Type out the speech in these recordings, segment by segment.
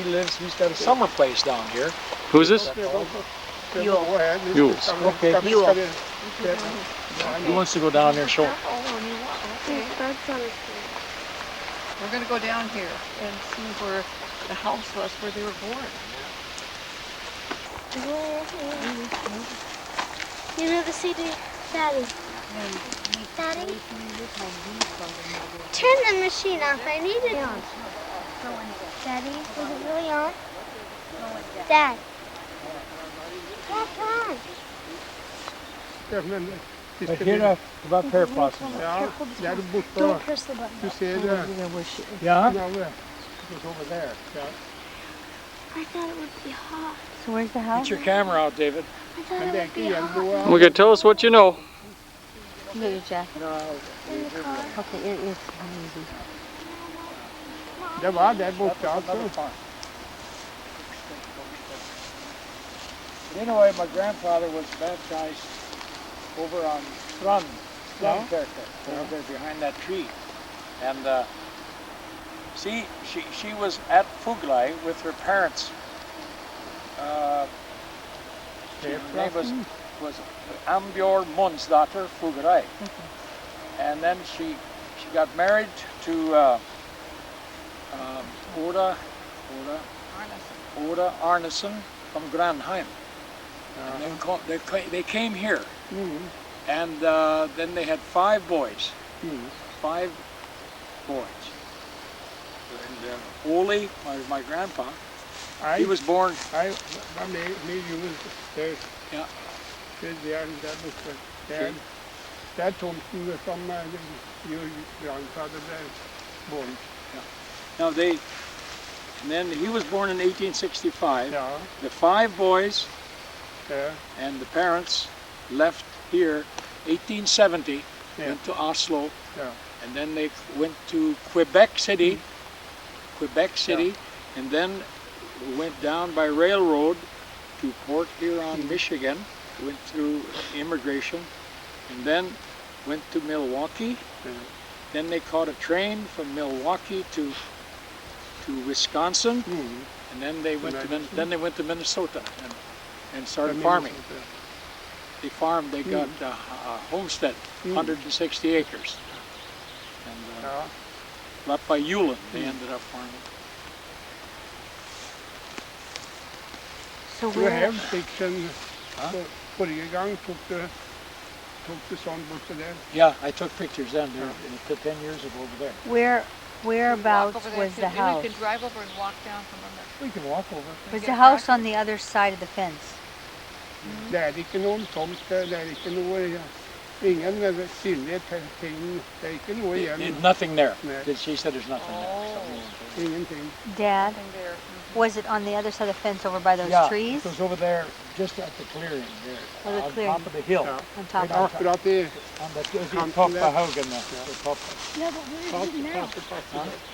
He's got a summer place down here. Who's this? Yules. Okay. He wants to go down there and show. We're going to go down here and see where the house was where they were born. You never see the Daddy. Daddy? Turn the machine off. I need it on. Daddy, is it really on? Dad. Dad, come on. But here, about pear blossom. Don't press the button. You see it? Yeah. It's over there. Yeah. I thought it would be hot. So where's the house? Get your camera out, David. I thought it would be hot. Okay, tell us what you know. You got your jacket? No. In the car. Okay, it is easy. Det var där borta alltså. Anyway, my grandfather was baptized over on Strandkirke, over there behind that tree. And see, she was at Fuglai with her parents. Her name was Ambjörn Månsdatter Fuglai. And then she got married to Oda Arneson from Granheim. And they came here. And then they had 5 boys. 5 boys. And Ole, my grandpa, he was born. Yeah. Där tomten som your grandfather blev born. Now and then he was born in 1865. Ja. The 5 boys Ja. and the parents left here 1870, Yeah. went to Oslo, Ja. and then they went to Quebec City, and then went down by railroad to Port Huron, Michigan, went through immigration, and then went to Milwaukee. Then they caught a train from Milwaukee to Wisconsin, and then they went to Minnesota and started farming. They farmed. They got a homestead, 160 acres, and up by Ulen, they ended up farming. So Du where? hem fiction förra gången tog du sånt borta där. Yeah, I took pictures then. There, 10 years ago over there. Whereabouts Walk over there was too. the Maybe house? we could drive over and walk down from under. We can walk over. Was the house on the other side of the fence? Det är inte någon tomt, det är inte någon, ingen synlig ting, det är inte någon igen. Nothing there. No. She said there's nothing there. Ingenting. Dad, Nothing there. was it on the other side of the fence over by those Yeah, trees? it was over there, just at the clearing there, Oh, the on clearing. top of the hill. Ja. On top of Akkurat i On the Kanten top där. of Haugen. The top. Yeah, but where is it now? pass.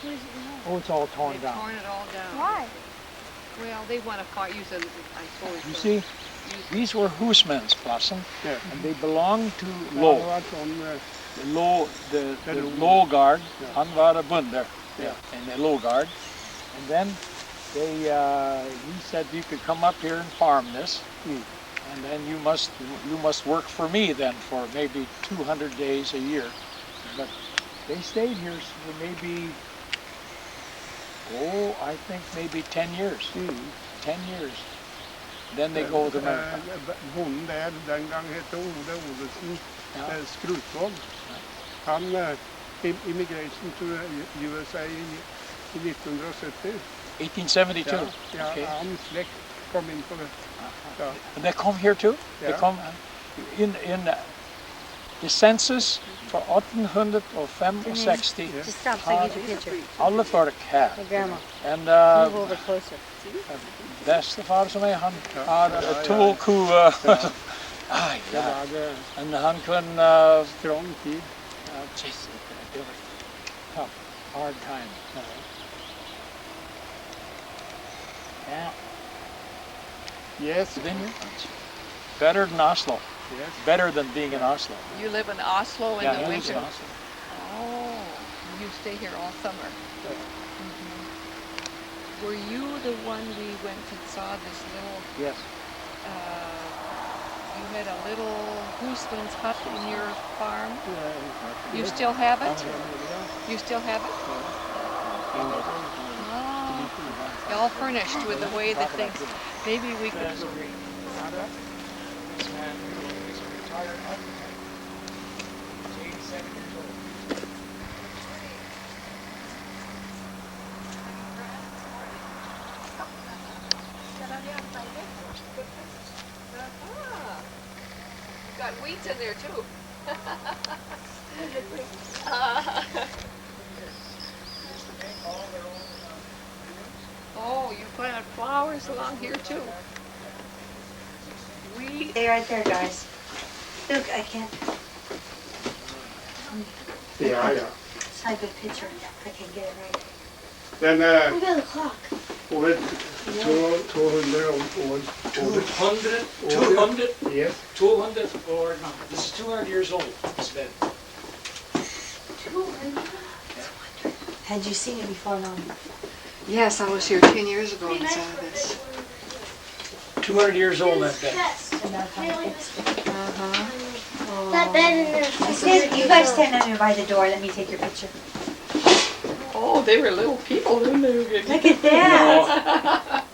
Where is it now? Oh, it's all torn They've down. torn it all down. Why? Well, they want to use it, I suppose. You see, these were husmen's blossom, Yeah. and they belonged to Det Lo. har varit sån, The Lo guard, han var bund there, in the Lo guard. And then he said you could come up here and farm this, and then you must work for me then for maybe 200 days a year. But they stayed here for maybe, I think maybe 10 years. 10 years. Then they go to America. Bonden där, den gången hette Oda Olesen, Ja. Skrutvåg. Han immigration to USA i 1970. 1872. Ja, Okay. hans släkt kom in på det. Ja. And they come here too? They Yeah. come in the census for 1865. Just stop so I get your picture. Alle for cat. Hey, Grandma, And move over closer. bestefar som han har to ku ja. Det var det And han kunde strong tid. just it was tough, hard time. Yeah. Yes. Vineyards. Better than Oslo. Yes. Better than being in Oslo. You live in Oslo in Yeah, the he lives in winter. Oslo. Oh, you stay here all summer. were you the one we went and saw this little, Yes. you had a little gooseman's hut in your farm? You still have it? You still have it? Oh, all furnished with the way that things, maybe we could. This man is a retired architect. He's 87 years old. Got wheat in there too. Oh, you planted flowers along here too. Wheat. Stay right there, guys. Look, I can't. Ja, ja. It's not a good picture. I can't get it right. Den Look at the clock. over 200 år. 200? 200? Yes. 200 or no. This is 200 years old, this bed. 200. Had you seen it before, no? Yes, I was here 10 years ago and saw this. 200 years old, that bed. That bed in there. You guys stand under by the door. Let me take your picture. Oh, they were little people, didn't they? Look at that.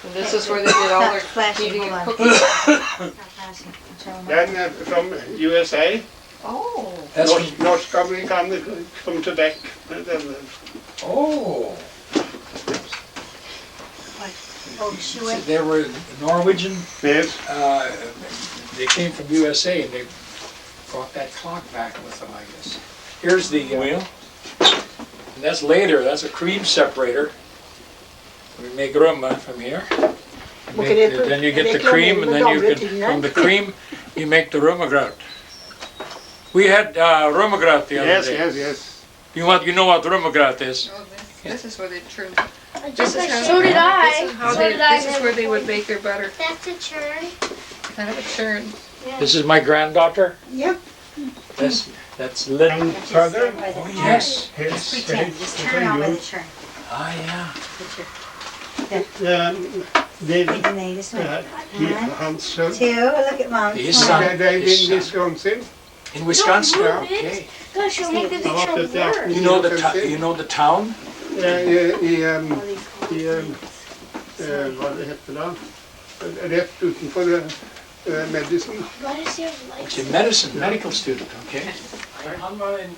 And this is where they did all their Flashing, eating and hold on. cooking. Not flashing. I'm showing my- Den from USA. Oh. That's Norska amerikaner kom til dekk. oh. Oh, she went. They were Norwegian. Yes. They came from USA and they brought that clock back with them, I guess. Here's the wheel. And that's later. That's a cream separator. We make rumma from here. Then you get the cream, and then you can, from the cream, you make the rummagrot. We had rummagrot the other Yes, day. yes, yes. You know what rummagrot is? Oh, this is where they churn. Just like how- so did I. This is, how So they, did I. this is where they would make their butter. That's a churn. Kind of a churn. This is my granddaughter. Yep. That's Lynn. Just Further? stand by the Oh, churn. yes. Just pretend. Just turn around by the churn. Ah, yeah. Picture. David, Nay, this way. hans sønn. Two. Look at mom. His Come son. on. Det er His din son. Wisconsin. In Wisconsin. Don't move it. Okay. Gosh, you'll make the Han var picture født i worse. You know the town? hva det heter da? Rett utenfor Medicine. What is your It's light? a medicine, medical student, okay? Han var en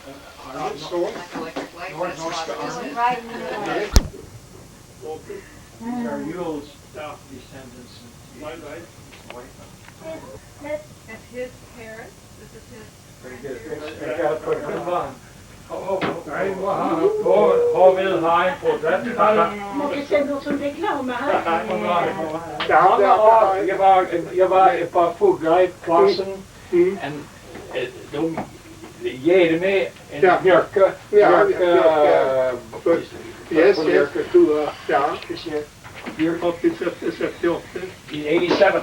Hans sønn. Like electric light. That's North what it is. Right in the middle. These are Yule's descendants. That's his parents. This is his. Very good. I gotta put him on. Har vi den här porträtt? Jag var ett par fåglar i klassen. De ger mig en mjölk. Yes, yes. Ja. You're 78. He's 87.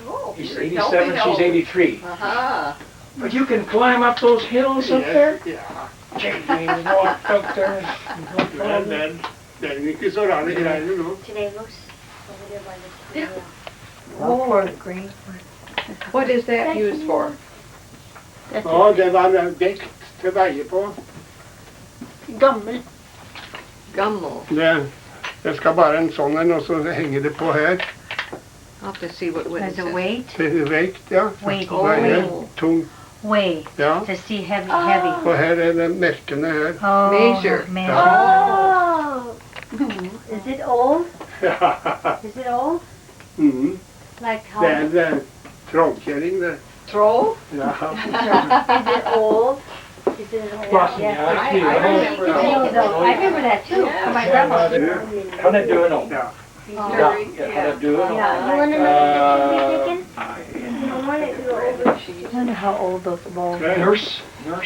Oh, He's you're 87, she's 83. Aha. But you can climb up those hills up there? Ja. Gee, walk up there. Det er ikke så rare greier nå. Today looks over there by the tree. Oh, green. what is that used for? Ja, det var vekt til veier på. Gummel. Det skal bare en sånn en, og så henger det på her. I'll have to see what Winton As a says. weight. Til vekt, ja. Weight. Veier, tung, Weigh. ja. To see heavy. Og her er det merkene her. Oh, Measure. Oh. Is it old? Is it old? Mhm. Like how? Det er trollkjerring, det. Troll? Ja. Is it old? Is it old? Yes. I remember that. I remember that too. Yeah. From my grandma. Kan jag dö någon? Ja. Ja, kan jag dö någon? Yeah. You want to know the picture taken? I want it to go over. I wonder how old those bowls are. Nurse. It's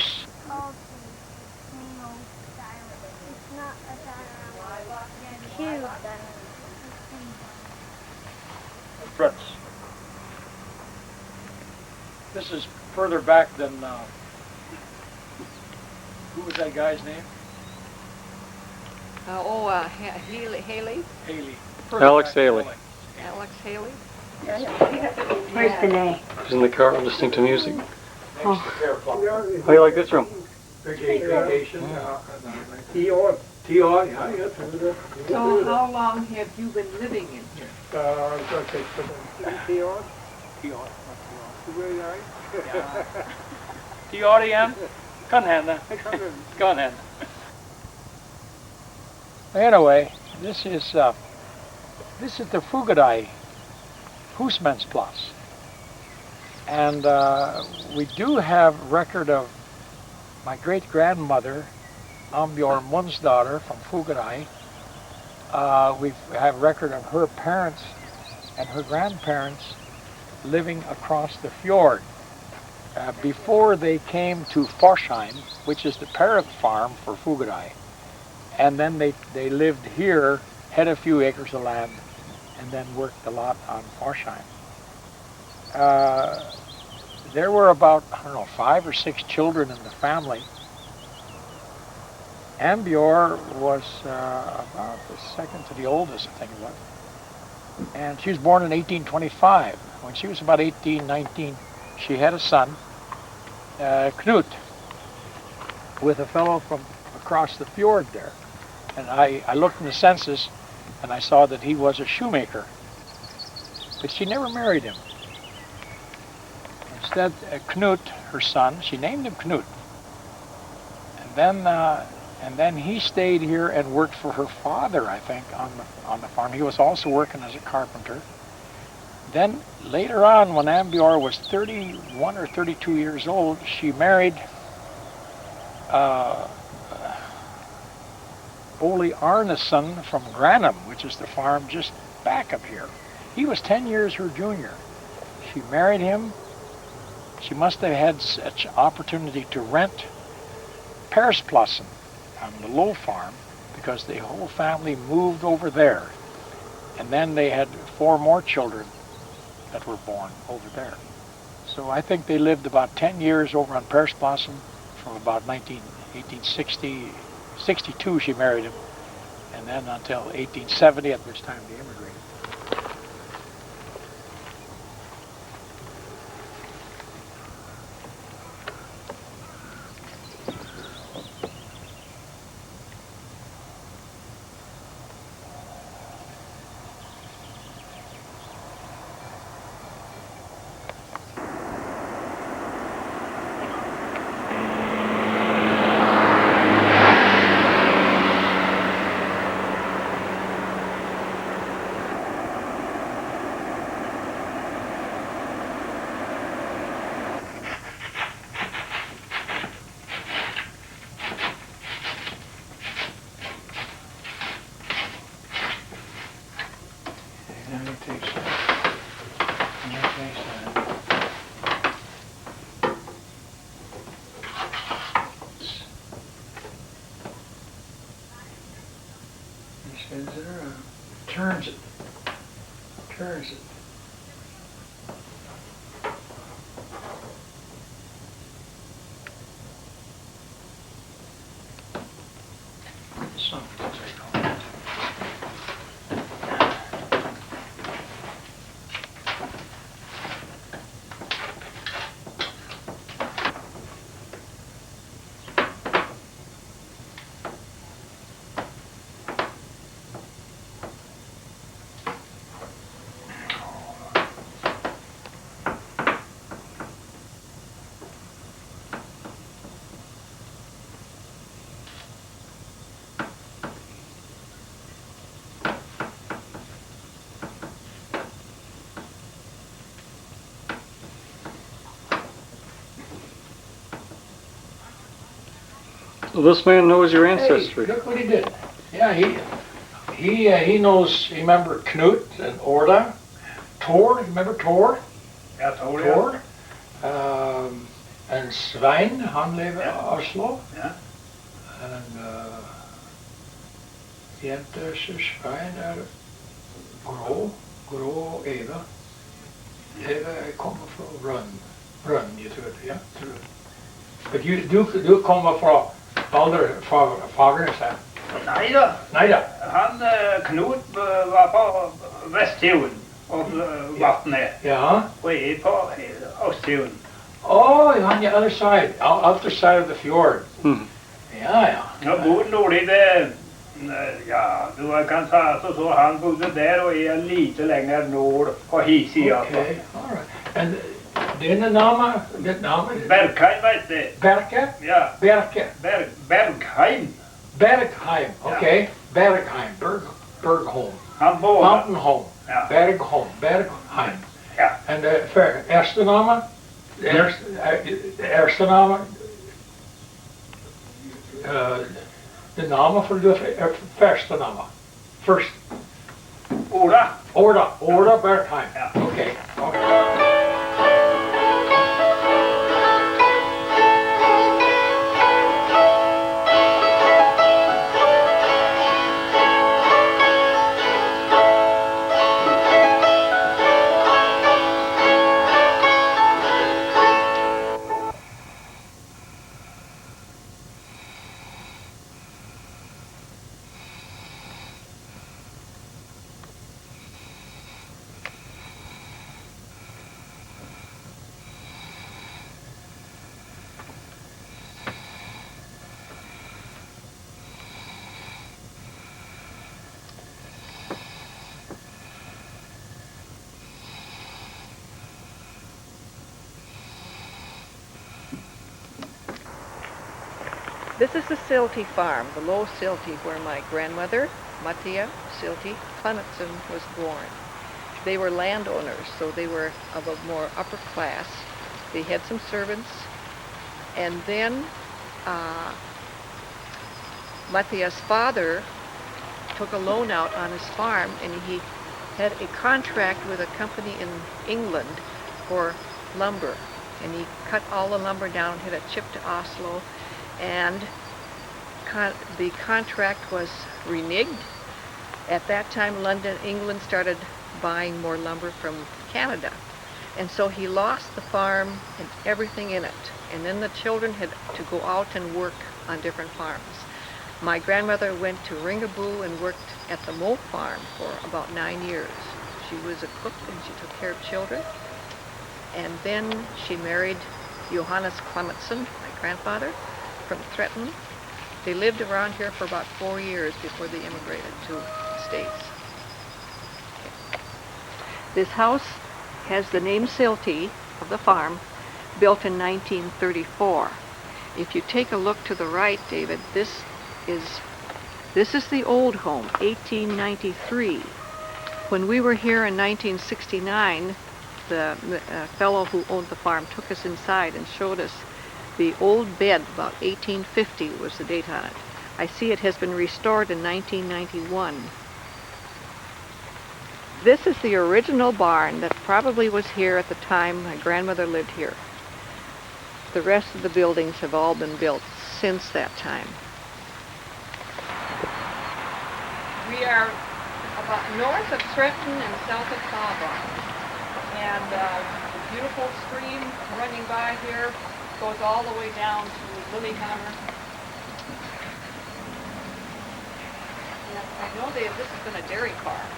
not a diorama. Cube diorama. Fritz. This is further back than, who was that guy's name? Haley? Haley. Alex Haley. Alex Haley? Where's the name? He's in the car listening to music. Oh. How you like this room? Vacation. T-år. T.R. Yeah, yeah. So how long have you been living in here? Så 10 år. 10 år. Du är jag. Ja. 10 år igen. Kan hända. Kan hända. Anyway, this is the Fugadai Husmansplatz. And we do have record of my great-grandmother, Ambjorn Mundsdatter from Fugadai. We have record of her parents and her grandparents living across the fjord. Before they came to Forsheim, which is the parent farm for Fugadai. And then they lived here, had a few acres of land, and then worked a lot on Forsheim. There were about, I don't know, 5 or 6 children in the family. Ambjorn was about the second to the oldest, I think it was. And she was born in 1825. When she was about 18, 19, she had a son, Knut, with a fellow from across the fjord there. And I looked in the census and I saw that he was a shoemaker. But she never married him. Instead, Knut, her son, she named him Knut. And then he stayed here and worked for her father, I think, on the farm. He was also working as a carpenter. Then later on, when Ambjorn was 31 or 32 years old, she married Ole Arneson from Granum, which is the farm just back of here. He was 10 years her junior. She married him. She must have had such opportunity to rent Persplassen on the Low farm because the whole family moved over there. And then they had 4 more children that were born over there. So I think they lived about 10 years over on Persplassen from about 1860, 62 she married him, and then until 1870, at which time they immigrated. Turns it. So this man knows your ancestry. Hey, look what he did. Yeah, he knows. He remember Knut and Orla, Tor. Remember Tor? Ja, Tor. Tor. And Svein, han lever i Oslo. Ja. And jente Svein Grå Eva. Eva kommer från Brunn, jag tror det. Ja, tror det. But du kommer från Fagersta. Nej da. Nei da. Han, Knut var på Vesttun og vattnet. Ja. Og jeg på Østtun. Oh, you're on the other side, other side of the fjord. Ja, ja. Jeg bor nordlig det, ja, du kan ta så han bodde der og jeg lite lenger nord på hissida. Okay, all right. And denne navn, det navnet? Bergheim, vet du. Berke? Ja. Berke. Bergheim. Bergheim, okay. Bergheim, Bergholm. Han bor Mountainholm. Ja. Bergholm, Bergheim. Ja. En de eerste naam? De eerste naam? De naam voor de verste naam? First. Oda. Orda Bergheim. Ja. Okay. This is the Silty farm, the low Silty, where my grandmother, Mattia Silty Clementson, was born. They were landowners, so they were of a more upper class. They had some servants, and then Mattia's father took a loan out on his farm, and he had a contract with a company in England for lumber, and he cut all the lumber down, had it shipped to Oslo, and the contract was reneged. At that time, England started buying more lumber from Canada, and so he lost the farm and everything in it, and then the children had to go out and work on different farms. My grandmother went to Ringaboo and worked at the Moe farm for about 9 years. She was a cook and she took care of children, and then she married Johannes Clementson, my grandfather, from Threaton. They lived around here for about 4 years before they immigrated to the States. This house has the name Silty of the farm, built in 1934. If you take a look to the right, David, this is the old home, 1893. When we were here in 1969, the fellow who owned the farm took us inside and showed us the old bed, about 1850 was the date on it. I see it has been restored in 1991. This is the original barn that probably was here at the time my grandmother lived here. The rest of the buildings have all been built since that time. We are about north of Trenton and south of Sawbarn. And the beautiful stream running by here goes all the way down to Lillehammer. And I know this has been a dairy farm.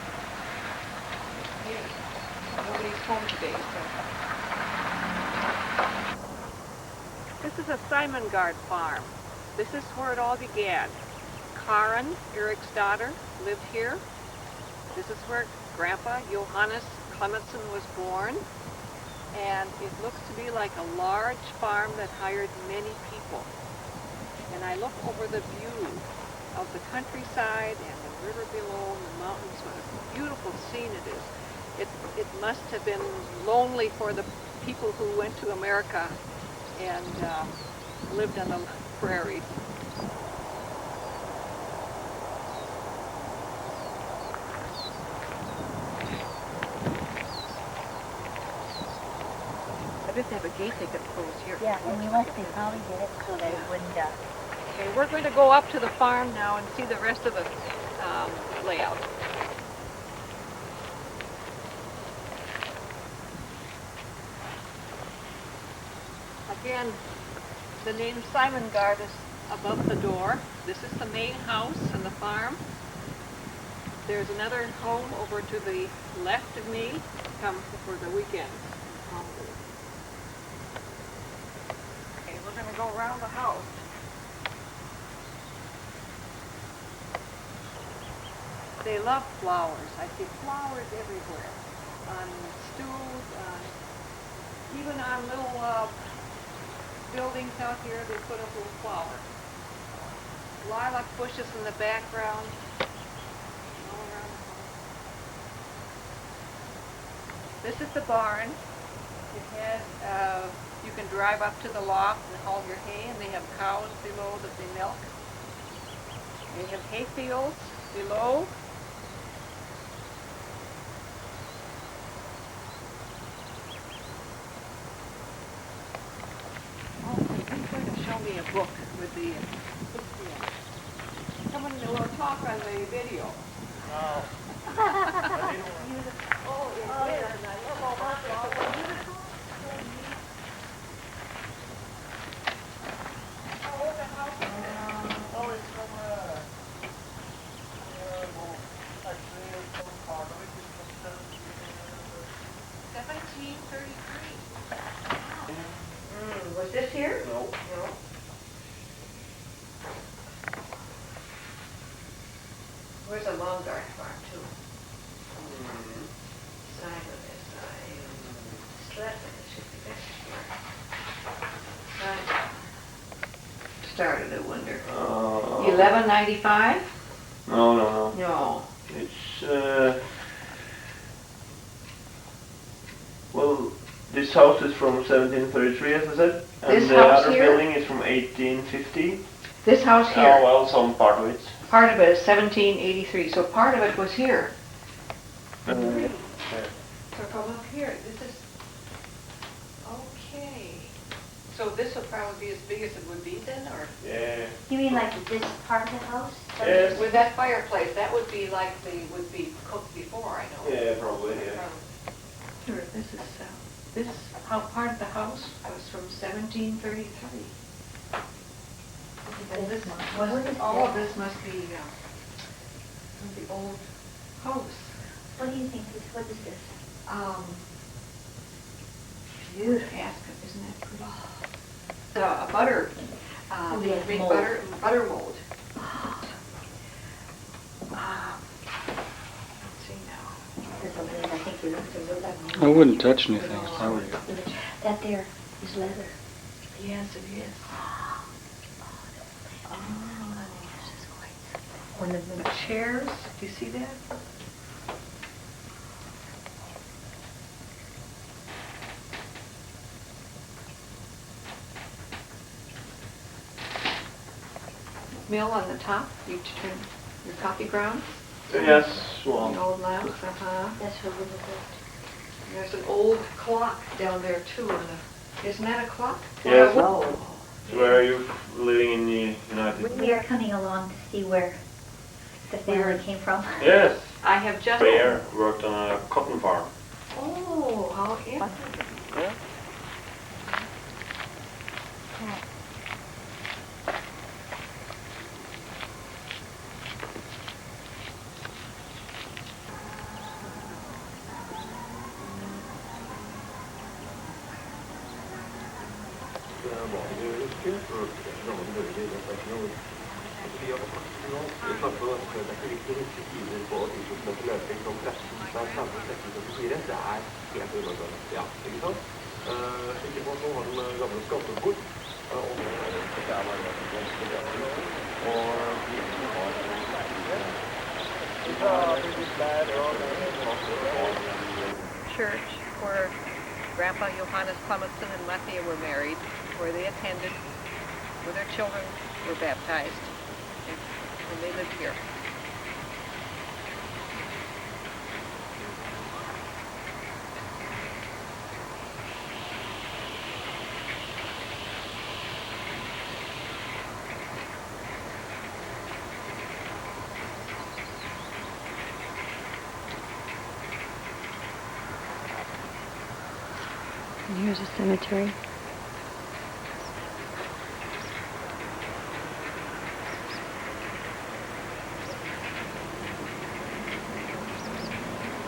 Nobody's home today. So. This is a Simongard farm. This is where it all began. Karen, Eric's daughter, lived here. This is where Grandpa Johannes Clementson was born. And it looks to be like a large farm that hired many people. And I look over the view of the countryside and the river below and the mountains. What a beautiful scene it is. It must have been lonely for the people who went to America and lived on the prairies. I bet they have a gate they could close here. Yeah, and you must be probably did it so that it wouldn't. Okay, we're going to go up to the farm now and see the rest of the layout. Again, the name Simongard is above the door. This is the main house and the farm. There's another home over to the left of me, come for the weekend. Okay, we're going to go around the house. They love flowers. I see flowers everywhere. On stools, even on little buildings out here, they put up little flowers. Lilac bushes in the background. All around the house. This is the barn. It has, you can drive up to the loft and haul your hay, and they have cows below that they milk. They have hay fields below. Show me a book with the someone will talk on the video. Oh, it's from actually some part of it is from 1733. Was this here? No. No. Where's a long garden farm too? Side of this side. Strat, it should be this here. Started, I wonder. 1195? No. No. It's well, this house is from 1733, as I said, and This the house other here? building is from 1850. This house Oh, here. well, some part of it. Part of it is 1783, so part of it was here. So come up here, this is, okay. So this will probably be as big as it would be then, or? Yeah. You mean like this part of the house? Yes. With that fireplace, that would be like they would be cooked before, I know. Yeah, probably. Yeah. Here, this part of the house was from 1733. And this all of this must be the old house. What do you think? What is this? Beautiful. Isn't that pretty? A butter. Yes, Make mold. butter mold. Let's see now. There's a lid. I think you looked at that. I wouldn't touch anything if I were you. That there is leather. Yes, it is. One of The them. chairs, do you see that? Mill on the top, you turn your coffee grounds, Yes, the well, old lamps, That's what we look There's an old clock down there too. Isn't that a clock? Yes. Oh. where are you living in the United? at. We are coming along to see where the family came from. Yes. I have just. There worked on a cotton farm. Oh, how interesting. Yeah. Church where Grandpa Johannes Clemenson and Lethia were married, where they attended, where their children were baptized, and they lived here. And here's a cemetery.